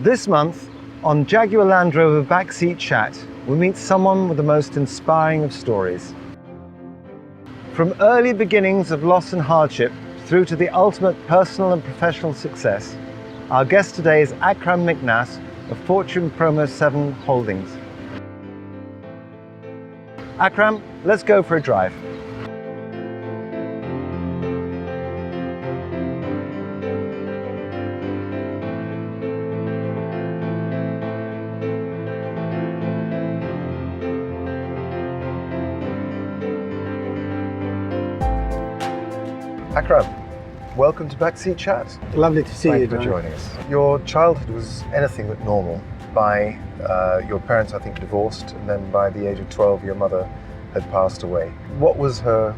This month, on Jaguar Land Rover Backseat Chat, we meet someone with the most inspiring of stories. From early beginnings of loss and hardship through to the ultimate personal and professional success, our guest today is Akram Miknas of Fortune Promoseven Holdings. Akram, let's go for a drive. Akram, welcome to Backseat Chat. Lovely to see you. Thank you for joining us. Your childhood was anything but normal. By your parents, I think, divorced, and then by the age of 12, your mother had passed away. What was her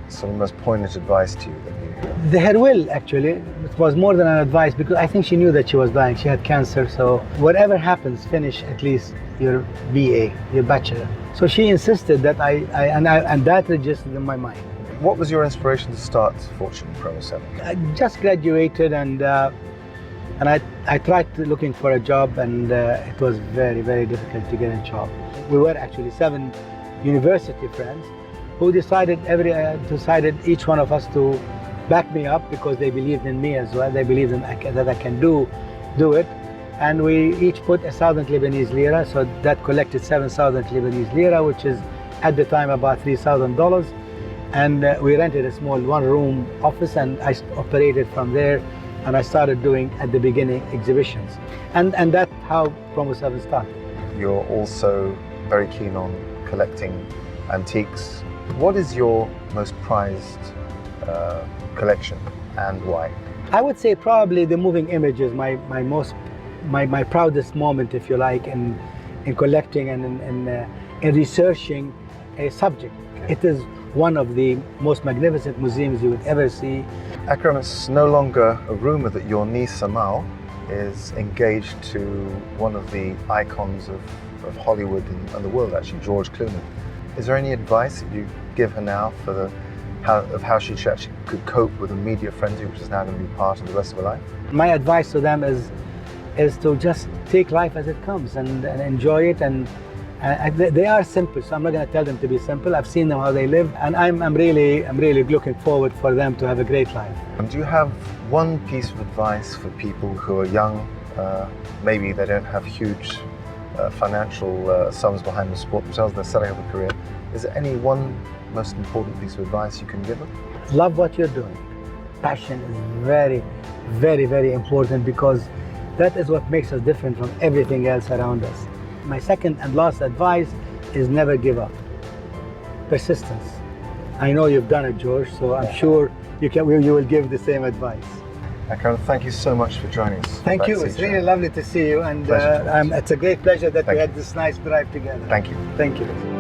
sort of most poignant advice to you? Her will, actually, it was more than an advice, because I think she knew that she was dying. She had cancer, so whatever happens, finish at least your BA, your bachelor. So she insisted that and that registered in my mind. What was your inspiration to start Fortune Promoseven? I just graduated, and I tried looking for a job, and it was very, very difficult to get a job. We were actually 7 university friends who decided each one of us to back me up, because they believed in me as well. They believed that I can do it. And we each put 1,000 Lebanese lira, so that collected 7,000 Lebanese lira, which is at the time about $3,000. And we rented a small one-room office, and I operated from there, and I started doing, at the beginning, exhibitions. And that's how Promoseven started. You're also very keen on collecting antiques. What is your most prized collection, and why? I would say probably the moving images, my proudest moment, if you like, in collecting and in researching a subject. Okay. It is one of the most magnificent museums you would ever see. Akram, it's no longer a rumor that your niece Amal is engaged to one of the icons of Hollywood and the world, actually, George Clooney. Is there any advice that you give her now for how she actually could cope with a media frenzy, which is now going to be part of the rest of her life? My advice to them is to just take life as it comes and enjoy it. And they are simple, so I'm not going to tell them to be simple. I've seen them how they live, and I'm really looking forward for them to have a great life. And do you have one piece of advice for people who are young? Maybe they don't have huge financial sums behind the sport themselves, they're setting up a career. Is there any one most important piece of advice you can give them? Love what you're doing. Passion is very, very, very important, because that is what makes us different from everything else around us. My second and last advice is never give up. Persistence. I know you've done it, George, so I'm sure you will give the same advice. Akram, thank you so much for joining us. Thank you. It's really lovely to see you, and it's a great pleasure that we had this nice drive together. Thank you. Thank you.